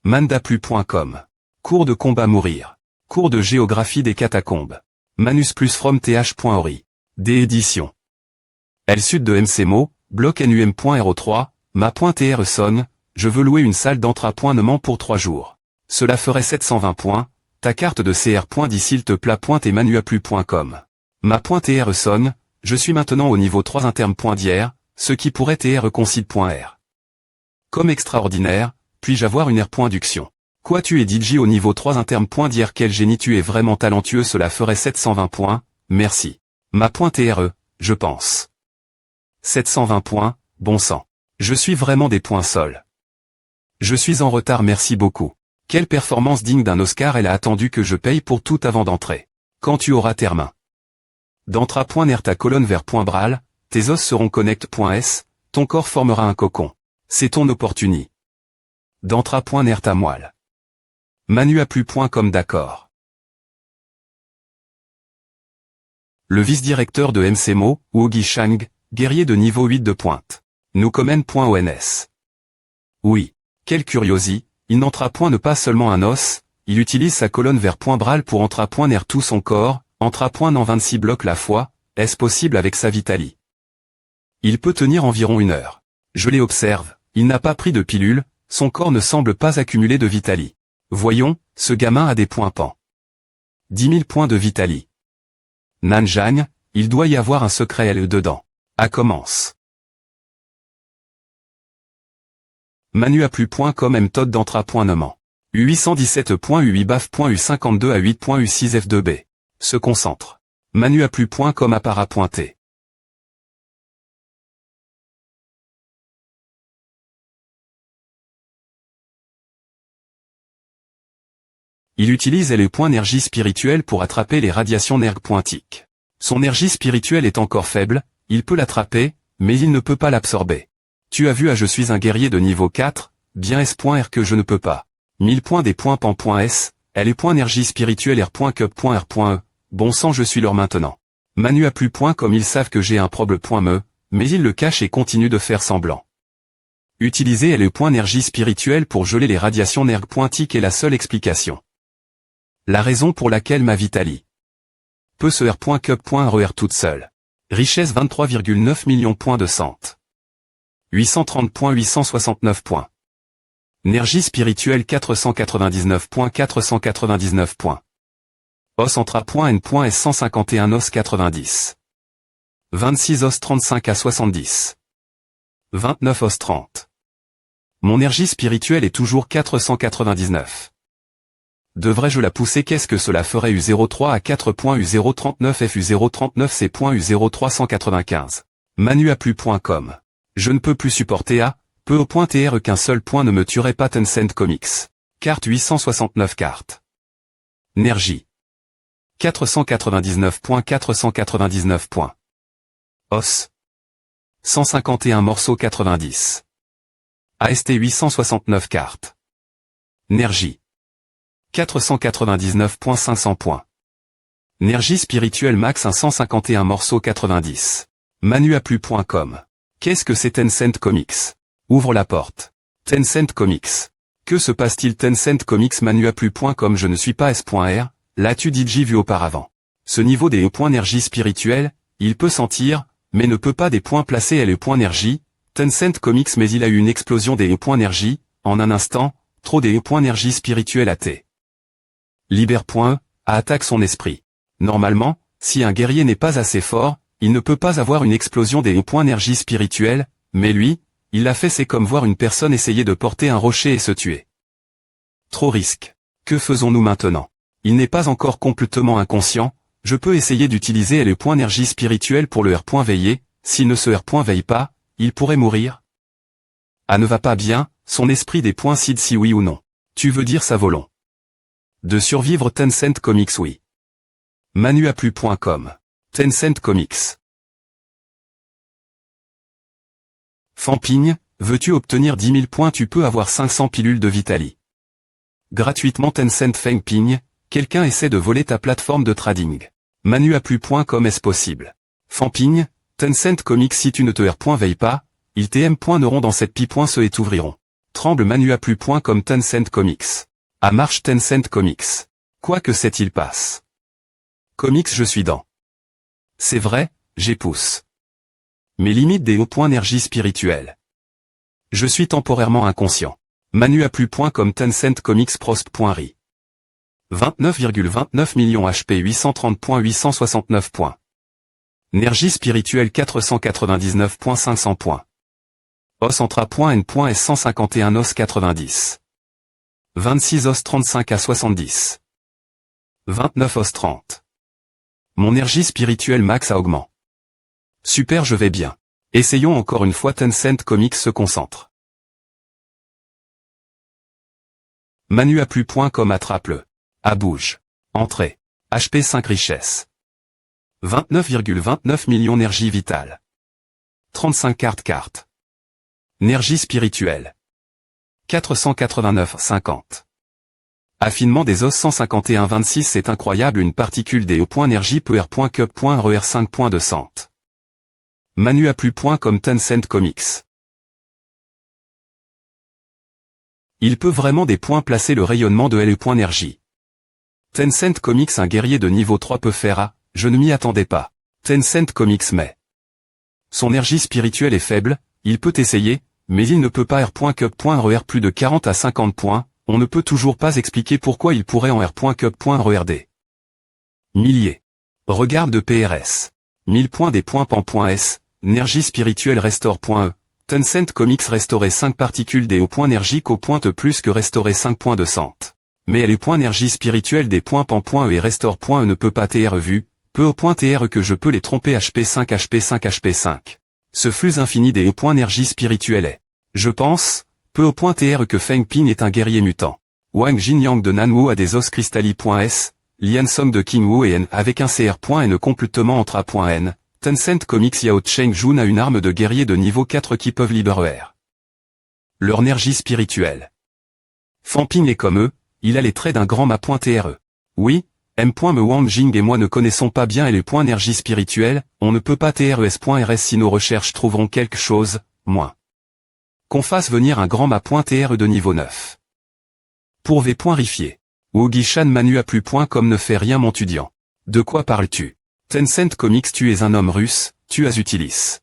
Mandaplu.com. Cours de combat mourir. Cours de géographie des catacombes. Manus plus from th.ori. Des éditions. L Sud de MCMO, bloc NUM.RO3, ma.TR sonne, je veux louer une salle d'entraînement pour 3 jours. Cela ferait 720 points, ta carte de CR. S'il te plaît. Emmanuaplu.com. Ma.TR sonne, je suis maintenant au niveau 3 interme.d'hier, ce qui pourrait TR concide.R. Comme extraordinaire, puis-je avoir une R.duction. Quoi tu es DJ au niveau 3 interme.d'hier, quel génie tu es vraiment talentueux, cela ferait 720 points, merci. Ma.TRE, je pense. 720 points, bon sang. Je suis vraiment des points sols. Je suis en retard, merci beaucoup. Quelle performance digne d'un Oscar, elle a attendu que je paye pour tout avant d'entrer. Quand tu auras tes mains. D'entra.ner ta colonne vers .bral, tes os seront connect.s, ton corps formera un cocon. C'est ton opportunité. D'entra.ner ta moelle. Manuaplu.com d'accord. Le vice-directeur de MCMO, Wu Shang, guerrier de niveau 8 de pointe. Nous commenne.ons. Oui. Quelle curiosie, il n'entra point ne pas seulement un os, il utilise sa colonne vers .bral pour entra.ner tout son corps, entra.nen 26 blocs la fois, est-ce possible avec sa Vitali? Il peut tenir environ 1 heure. Je les observe, il n'a pas pris de pilule, son corps ne semble pas accumuler de Vitali. Voyons, ce gamin a des points pan. 10 000 points de Vitali. Nanjang, il doit y avoir un secret LE dedans. À commence. Manuaplu.com mtod d'entra.neman. U817.UI baf.U52 à 8.U6F2B. Se concentre. Manuaplu.com appara.t. Il utilise le point énergie spirituelle pour attraper les radiations nerg-pointiques. Son énergie spirituelle est encore faible, il peut l'attraper, mais il ne peut pas l'absorber. Tu as vu je suis un guerrier de niveau 4, bien S.R que je ne peux pas. 1000 points des points pan.s, elle est point énergie spirituelle R.cup.R.e, bon sang je suis leur maintenant. Manuaplu.com ils savent que j'ai un problème.me, mais ils le cachent et continuent de faire semblant. Utiliser le point énergie spirituelle pour geler les radiations nerg-pointiques est la seule explication. La raison pour laquelle ma Vitali peut se R.cup.RER toute seule. Richesse 23,9 millions points de cent. 830.869 points. Énergie spirituelle 499.499 points. Os entra.n.s 151 os 90. 26 os 35 à 70. 29 os 30. Mon énergie spirituelle est toujours 499. Devrais-je la pousser? Qu'est-ce que cela ferait? U03 à 4.U039 FU039 C.U0395. Manuaplu.com. Je ne peux plus supporter peu au point TR qu'un seul point ne me tuerait pas. Tencent Comics. Carte 869 cartes. Énergie. 499.499 points. Os. 151 morceaux 90. AST 869 cartes. Énergie. 499.500 points. Énergie spirituelle max 151 morceaux 90. Manuaplu.com. Qu'est-ce que c'est Tencent Comics? Ouvre la porte. Tencent Comics. Que se passe-t-il? Tencent Comics Manuaplu.com. Je ne suis pas S.R, l'as-tu DJ vu auparavant? Ce niveau des points énergie spirituelle, il peut sentir, mais ne peut pas des points placés et le point énergie. Tencent Comics mais il a eu une explosion des points énergie, en un instant, trop des points énergie spirituelle AT. Liber.e, attaque son esprit. Normalement, si un guerrier n'est pas assez fort, il ne peut pas avoir une explosion des points énergie spirituelle, mais lui, il l'a fait. C'est comme voir une personne essayer de porter un rocher et se tuer. Trop risque. Que faisons-nous maintenant? Il n'est pas encore complètement inconscient, je peux essayer d'utiliser le point énergie spirituelle pour le R. Veiller, s'il ne se R. Veille pas, il pourrait mourir. Ne va pas bien, son esprit des points cide si oui ou non. Tu veux dire ça volon. De survivre Tencent Comics oui. Manuaplu.com. Tencent Comics. Fampigne, veux-tu obtenir 10 000 points? Tu peux avoir 500 pilules de Vitali. Gratuitement Tencent Fengping, quelqu'un essaie de voler ta plateforme de trading. Manuaplu.com est-ce possible? Fampigne, Tencent Comics si tu ne te R. Veille pas, ils TM. N'auront dans cette pipe. Se et t'ouvriront. Tremble Manu à plus point comme Tencent Comics. À marche Tencent Comics. Quoi que s'est-il passe. Comics je suis dans. C'est vrai, j'épousse. Mes limites des hauts points énergie spirituelle. Je suis temporairement inconscient. Manu à plus point comme Tencent Comics Prosp.ri. 29,29 millions HP 830.869 points. Énergie spirituelle 499.500 points. Os entra.n.s 151 os 90. 26 os 35 à 70. 29 os 30. Mon énergie spirituelle max à augment. Super je vais bien. Essayons encore une fois Tencent Comics se concentre. Manu à plus point comme attrape-le. À bouge. Entrée. HP 5 richesse. 29,29 millions énergie vitale. 35 cartes. Énergie spirituelle. 489,50. Affinement des os 151,26 c'est incroyable une particule des énergie per.cup.RER5.200. Manu à plus point comme Tencent Comics. Il peut vraiment des points placer le rayonnement de L.énergie. Tencent Comics un guerrier de niveau 3 peut faire à, je ne m'y attendais pas. Tencent Comics mais. Son énergie spirituelle est faible, il peut essayer, mais il ne peut pas R.Cup.RER plus de 40 à 50 points, on ne peut toujours pas expliquer pourquoi il pourrait en R.Cup.RERD. Milliers. Regarde de PRS. 1000 points des points pan.s, énergie spirituelle restore.e. Tencent Comics restaurer 5 particules des hauts points énergiques au point plus que restaurer 5 points de cent. Mais les points énergie spirituelle des points pan.e et restore.e ne peut pas TR vu, peu au point TR que je peux les tromper HP5 HP5 HP5. Ce flux infini des hauts points énergie spirituelle est, je pense, peu au point TR que Feng Ping est un guerrier mutant. Wang Jinyang de Nanwu a des os cristallis.s, Lian Song de King Wu et N avec un CR.N complétement entre A.N. Tencent Comics Yao Cheng Jun a une arme de guerrier de niveau 4 qui peuvent libérer leur énergie spirituelle. Feng Ping est comme eux, il a les traits d'un grand ma.TRE. Oui, M. Wang Jing et moi ne connaissons pas bien et les points énergie spirituelle, on ne peut pas TRES.RS si nos recherches trouveront quelque chose, moins. Qu'on fasse venir un grand ma.TRE de niveau 9. Pour V.Rifier. Wugi Shan Manu à plus point comme ne fait rien mon étudiant. De quoi parles-tu? Tencent Comics tu es un homme russe, tu as utilis.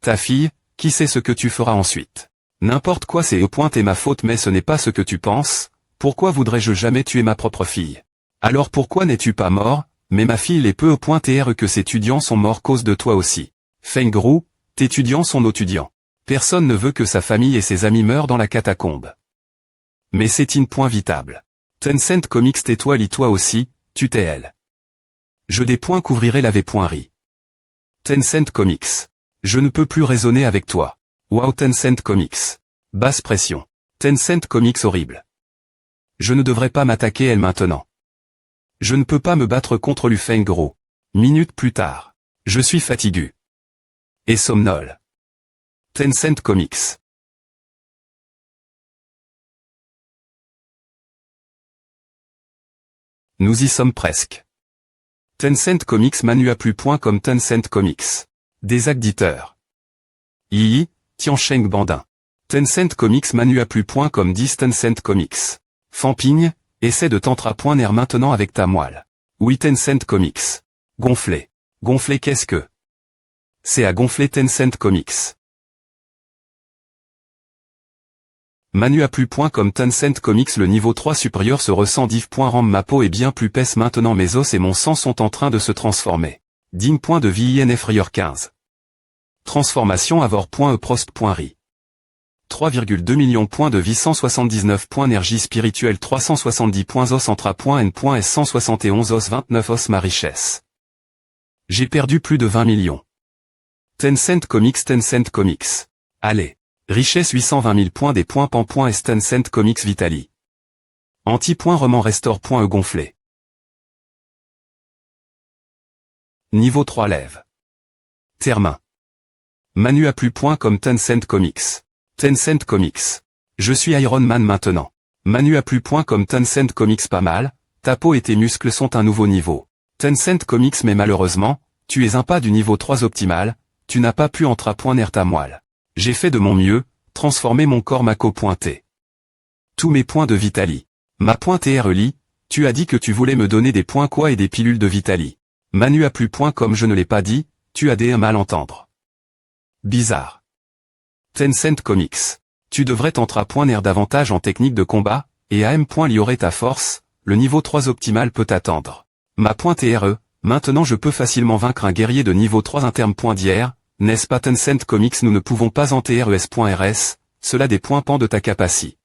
Ta fille, qui sait ce que tu feras ensuite? N'importe quoi c'est au point et ma faute mais ce n'est pas ce que tu penses, pourquoi voudrais-je jamais tuer ma propre fille? Alors pourquoi n'es-tu pas mort, mais ma fille est peu au point TR que ses étudiants sont morts cause de toi aussi. Feng Gru, tes étudiants sont nos étudiants. Personne ne veut que sa famille et ses amis meurent dans la catacombe. Mais c'est inpointable. Tencent Comics tais-toi lis-toi aussi, tu t'es elle. Je des points couvrirai la V.ri. Tencent Comics. Je ne peux plus raisonner avec toi. Wow Tencent Comics. Basse pression. Tencent Comics horrible. Je ne devrais pas m'attaquer elle maintenant. Je ne peux pas me battre contre Lu Feng Gros. Minutes plus tard. Je suis fatigué. Et somnole. Tencent Comics. Nous y sommes presque. Tencent Comics Manu à plus point comme Tencent Comics. Des acteurs. Yi, Tiansheng Bandin. Tencent Comics Manu à plus point comme 10 Tencent Comics. Feng Ping, essaie de t'entrapoiner maintenant avec ta moelle. Oui Tencent Comics. Gonfler. Gonfler qu'est-ce que? C'est à gonfler Tencent Comics. Manu à plus point comme Tencent Comics le niveau 3 supérieur se ressent div. Ma peau est bien plus pèse maintenant mes os et mon sang sont en train de se transformer. Digne point de VINF Rieur 15. Transformation avor.e prosp.ri. 3,2 millions points de vie 179 points énergie spirituelle 370 points os entra.n.s 171 os 29 os ma richesse. J'ai perdu plus de 20 millions. Tencent Comics. Allez. Richesse 820 000 points des points pan.s Tencent Comics Vitali. Anti-roman restore.e gonflé. Niveau 3 lève. Termin. Manu à plus point comme Tencent Comics. Tencent Comics. Je suis Iron Man maintenant. Manu à plus point comme Tencent Comics pas mal, ta peau et tes muscles sont un nouveau niveau. Tencent Comics mais malheureusement, tu es un pas du niveau 3 optimal, tu n'as pas pu entrapoiner ta moelle. J'ai fait de mon mieux, transformer mon corps Mako.t. Tous mes points de Vitali. Ma.treli, tu as dit que tu voulais me donner des points quoi et des pilules de Vitali. Manu a plus point comme je ne l'ai pas dit, tu as des malentendre. Bizarre. Tencent Comics. Tu devrais t'entrapointer davantage en technique de combat, et à M.liorer ta force, le niveau 3 optimal peut attendre. Ma.tre, maintenant je peux facilement vaincre un guerrier de niveau 3 interme.dir, n'est-ce pas Tencent Comics nous ne pouvons pas en TRES.rs, cela des points pan de ta capacité.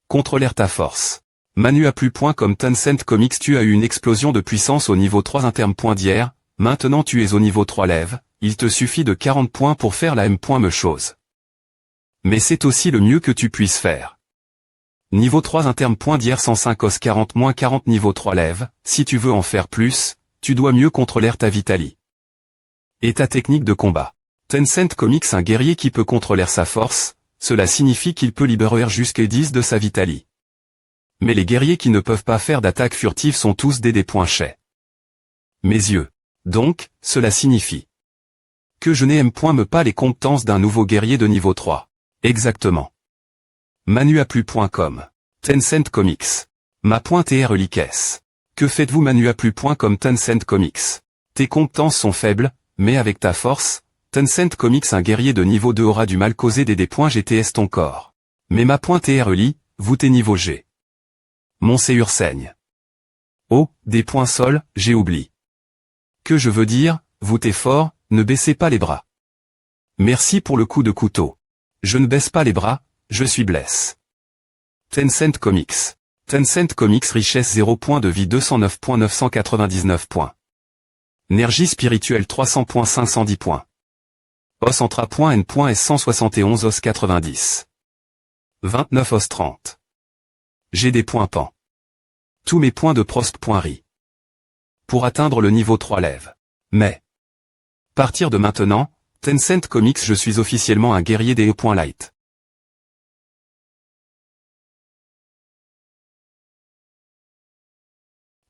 Contrôler ta force. Manu a plus point comme Tencent Comics tu as eu une explosion de puissance au niveau 3 interme.dir, maintenant tu es au niveau 3 lève, il te suffit de 40 points pour faire la M.me chose. Mais c'est aussi le mieux que tu puisses faire. Niveau 3 interme.dir 105 os 40-40 niveau 3 lève, si tu veux en faire plus, tu dois mieux contrôler ta Vitali. Et ta technique de combat. Tencent Comics un guerrier qui peut contrôler sa force, cela signifie qu'il peut libérer jusqu'à 10 de sa Vitali. Mais les guerriers qui ne peuvent pas faire d'attaque furtive sont tous des points chais. Mes yeux. Donc, cela signifie que je n'ai me pas les compétences d'un nouveau guerrier de niveau 3. Exactement. Manuaplu.com. Tencent Comics. Ma.treliques. Que faites-vous Manuaplu.com Tencent Comics. Tes compétences sont faibles, mais avec ta force, Tencent Comics un guerrier de niveau 2 aura du mal causer des points GTS ton corps. Mais ma.treli, vous t'es niveau G. Mon séur saigne. Oh, des points sol, j'ai oublié. Que je veux dire, vous t'es fort, ne baissez pas les bras. Merci pour le coup de couteau. Je ne baisse pas les bras, je suis blesse. Tencent Comics. Tencent Comics richesse 0 points de vie 209.999 points. Énergie spirituelle 300.510 points. Os entra.n.s 171 os 90. 29 os 30. J'ai des points pan. Tous mes points de prosp.ri. Pour atteindre le niveau 3 lève. Mais. Partir de maintenant, Tencent Comics je suis officiellement un guerrier des E.light.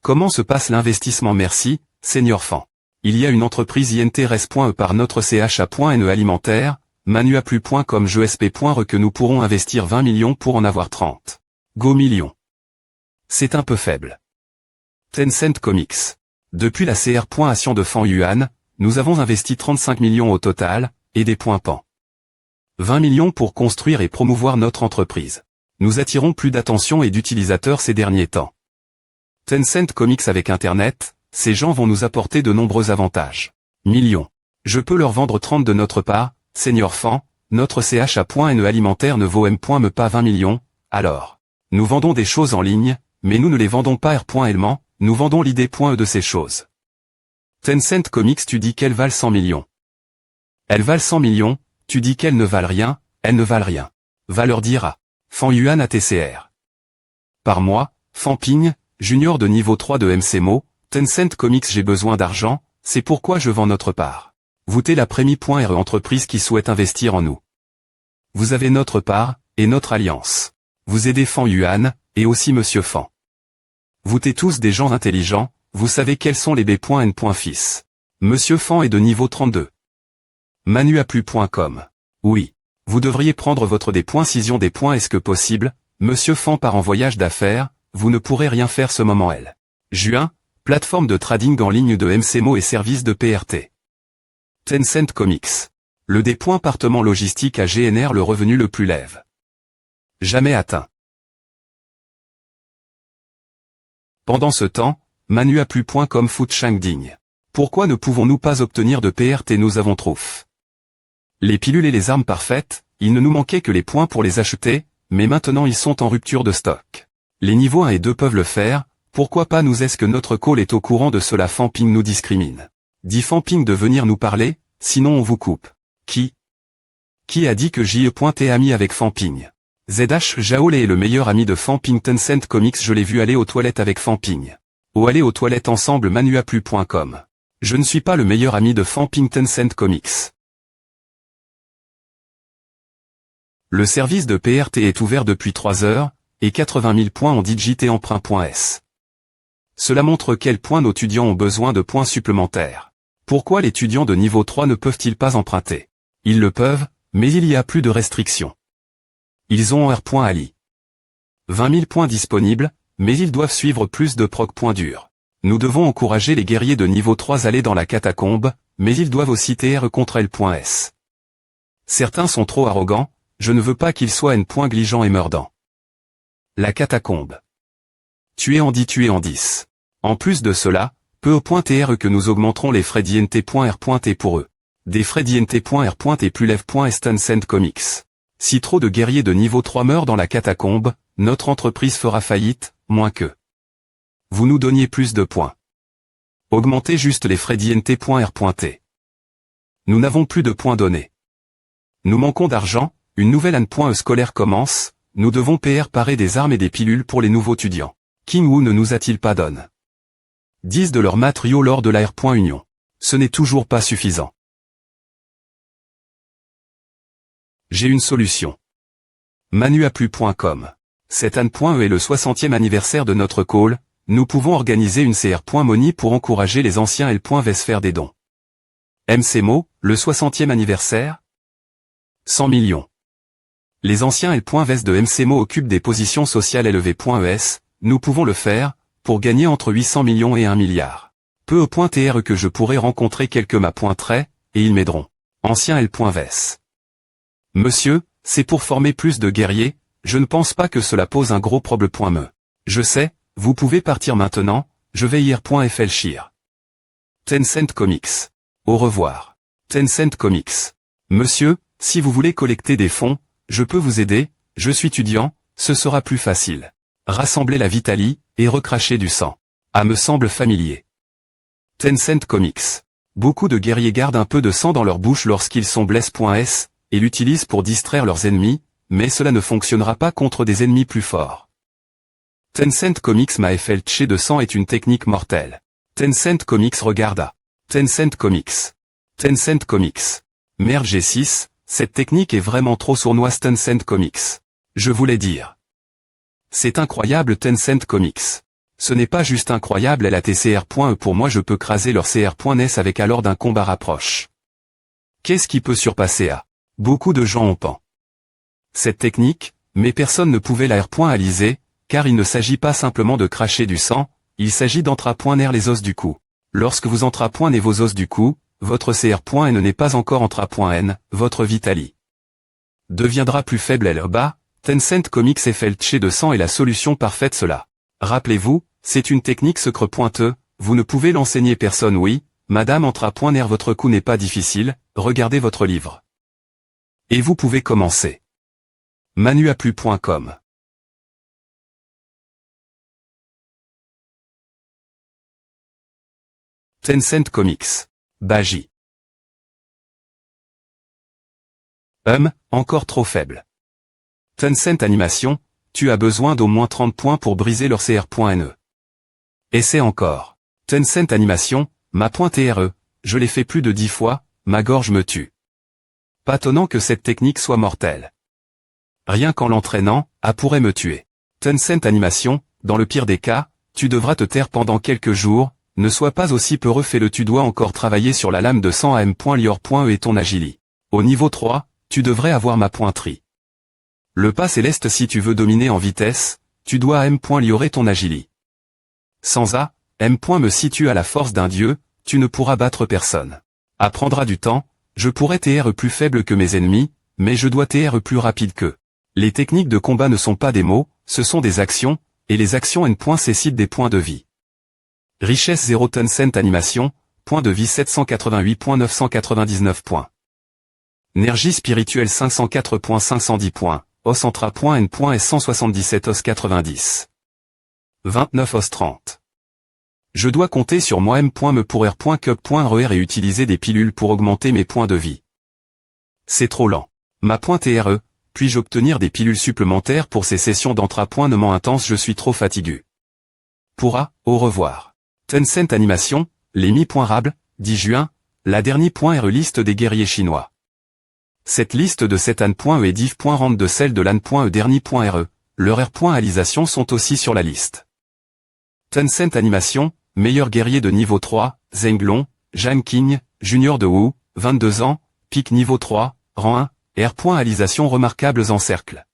Comment se passe l'investissement Merci, Senior Fan. Il y a une entreprise INTRS.E par notre CHA.NE alimentaire, manuaplu.com JSP.re que nous pourrons investir 20 millions pour en avoir 30. Go millions. C'est un peu faible. Tencent Comics. Depuis la CR.ation de Fan Yuan, nous avons investi 35 millions au total, et des points pan. 20 millions pour construire et promouvoir notre entreprise. Nous attirons plus d'attention et d'utilisateurs ces derniers temps. Tencent Comics avec Internet, ces gens vont nous apporter de nombreux avantages. Millions. Je peux leur vendre 30 de notre part, Senior Fan, notre CHA.NE alimentaire ne vaut me pas 20 millions, alors. Nous vendons des choses en ligne, mais nous ne les vendons pas R.Ellement, nous vendons l'idée.e de ces choses. Tencent Comics tu dis qu'elles valent 100 millions. Elles valent 100 millions, tu dis qu'elles ne valent rien, elles ne valent rien. Va leur dire à Fan Yuan ATCR. Par mois, Fan Ping, junior de niveau 3 de MCMO, Tencent Comics j'ai besoin d'argent, c'est pourquoi je vends notre part. Vous t'es la Prémi.re entreprise qui souhaite investir en nous. Vous avez notre part, et notre alliance. Vous aidez Fan Yuan, et aussi Monsieur Fan. Vous t'es tous des gens intelligents, vous savez quels sont les B.N. Fils. Monsieur Fan est de niveau 32. Manuaplu.com. Oui. Vous devriez prendre votre D.Cision des points est-ce que possible, Monsieur Fan part en voyage d'affaires, vous ne pourrez rien faire ce moment L. Juin, plateforme de trading en ligne de MCMO et service de PRT. Tencent Comics. Le département logistique à GNR le revenu le plus lève. Jamais atteint. Pendant ce temps, manuaplu.com fout Shangding. Pourquoi ne pouvons-nous pas obtenir de PRT nous avons trouf. Les pilules et les armes parfaites, il ne nous manquait que les points pour les acheter, mais maintenant ils sont en rupture de stock. Les niveaux 1 et 2 peuvent le faire, pourquoi pas nous est-ce que notre call est au courant de cela Fan Ping nous discrimine. Dit Fan Ping de venir nous parler, sinon on vous coupe. Qui a dit que J.E. ami avec Fan Ping? ZH Jaole est le meilleur ami de Fan Ping Tencent Comics je l'ai vu aller aux toilettes avec Fan Ping. Aller aux toilettes ensemble manuaplu.com. Je ne suis pas le meilleur ami de Fan Ping Tencent Comics. Le service de PRT est ouvert depuis 3 heures, et 80 000 points ont digité emprunt.s. Cela montre quel point nos étudiants ont besoin de points supplémentaires. Pourquoi les étudiants de niveau 3 ne peuvent-ils pas emprunter? Ils le peuvent, mais il y a plus de restrictions. Ils ont en R.Ali 20 000 points disponibles, mais ils doivent suivre plus de proc points durs. Nous devons encourager les guerriers de niveau 3 à aller dans la catacombe, mais ils doivent aussi TR contre L.S. Certains sont trop arrogants, je ne veux pas qu'ils soient N.Gligeant et mordant. La catacombe. Tuer en 10. En plus de cela, peu au point TR que nous augmenterons les frais d'INT.R.T pour eux. Des frais d'INT.R.T plus lève.est Tencent Comics. Si trop de guerriers de niveau 3 meurent dans la catacombe, notre entreprise fera faillite, moins que. Vous nous donniez plus de points. Augmentez juste les frais d'INT.R.T. Nous n'avons plus de points donnés. Nous manquons d'argent, une nouvelle année scolaire commence, nous devons parer des armes et des pilules pour les nouveaux étudiants. King Wu ne nous a-t-il pas donné 10 de leur matériaux lors de la R.Union. Ce n'est toujours pas suffisant. J'ai une solution. Manuaplu.com. Cette année est le 60e anniversaire de notre call, nous pouvons organiser une CR.Money pour encourager les anciens L.Vs faire des dons. MCMO, le 60e anniversaire 100 millions. Les anciens L.Vs de MCMO occupent des positions sociales élevées.es, nous pouvons le faire, pour gagner entre 800 millions et 1 milliard. Peu au point TR que je pourrais rencontrer quelques ma.trait, et ils m'aideront. Anciens L.Vs. Monsieur, c'est pour former plus de guerriers, je ne pense pas que cela pose un gros problème. Je sais, vous pouvez partir maintenant, je vais ir.flchir. Tencent Comics. Au revoir. Tencent Comics. Monsieur, si vous voulez collecter des fonds, je peux vous aider, je suis étudiant, ce sera plus facile. Rassembler la Vitalie, et recracher du sang. Ah, me semble familier. Tencent Comics. Beaucoup de guerriers gardent un peu de sang dans leur bouche lorsqu'ils sont blessés.s, et l'utilisent pour distraire leurs ennemis, mais cela ne fonctionnera pas contre des ennemis plus forts. Tencent Comics Maeflche de sang est une technique mortelle. Tencent Comics regarda. Tencent Comics. Tencent Comics. Merde G6, cette technique est vraiment trop sournoise Tencent Comics. Je voulais dire. C'est incroyable Tencent Comics. Ce n'est pas juste incroyable LATCR.E pour moi je peux craser leur CR.NES avec alors d'un combat rapproche. Qu'est-ce qui peut surpasser à? Beaucoup de gens ont pan. Cette technique, mais personne ne pouvait la R.aliser, car il ne s'agit pas simplement de cracher du sang, il s'agit d'entrapoiner les os du cou. Lorsque vous entrapoinez vos os du cou, votre CR.N n'est pas encore entrapoint-N, votre Vitalie deviendra plus faible L.Bas, Tencent Comics Flche de sang est la solution parfaite cela. Rappelez-vous, c'est une technique secret.E, vous ne pouvez l'enseigner personne oui, madame entrapoiner votre cou n'est pas difficile, regardez votre livre. Et vous pouvez commencer. Manuaplu.com. Tencent Comics. Baji. Encore trop faible. Tencent Animation, tu as besoin d'au moins 30 points pour briser leur CR.NE. Essaie encore. Tencent Animation, ma.TRE, je l'ai fait plus de 10 fois, ma gorge me tue. Pas étonnant que cette technique soit mortelle. Rien qu'en l'entraînant, pourrait me tuer. Tencent Animation, dans le pire des cas, tu devras te taire pendant quelques jours, ne sois pas aussi peureux fais-le tu dois encore travailler sur la lame de sang à M.Lior.E et ton agili. Au niveau 3, tu devrais avoir ma pointerie. Le pas céleste si tu veux dominer en vitesse, tu dois à M.Liorer ton agili. Sans A, M. me situe à la force d'un dieu, tu ne pourras battre personne. Prendra du temps, je pourrais TR plus faible que mes ennemis, mais je dois TR plus rapide qu'eux. Les techniques de combat ne sont pas des mots, ce sont des actions, et les actions N. cécitent des points de vie. Richesse 0 Tencent Animation, point de vie 788.999 points. Énergie spirituelle 504.510 points, os entra.N. S 177 os 90. 29 os 30. Je dois compter sur moi M. me pour R.Cup.RER et utiliser des pilules pour augmenter mes points de vie. C'est trop lent. Ma .TRE, puis-je obtenir des pilules supplémentaires pour ces sessions d'entrapoinement intense je suis trop fatigué. Pourra, au revoir. Tencent Animation, les mi.Rable, 10 juin, la dernière.RE liste des guerriers chinois. Cette liste de cette An.E et div.Rand de celle de l'An.E dernier.RE, leurs R.alisation sont aussi sur la liste. Tencent Animation, meilleur guerrier de niveau 3, Zhenglong, Zhang Qing, junior de Wu, 22 ans, pic niveau 3, rang 1, R.alisation remarquables en cercle.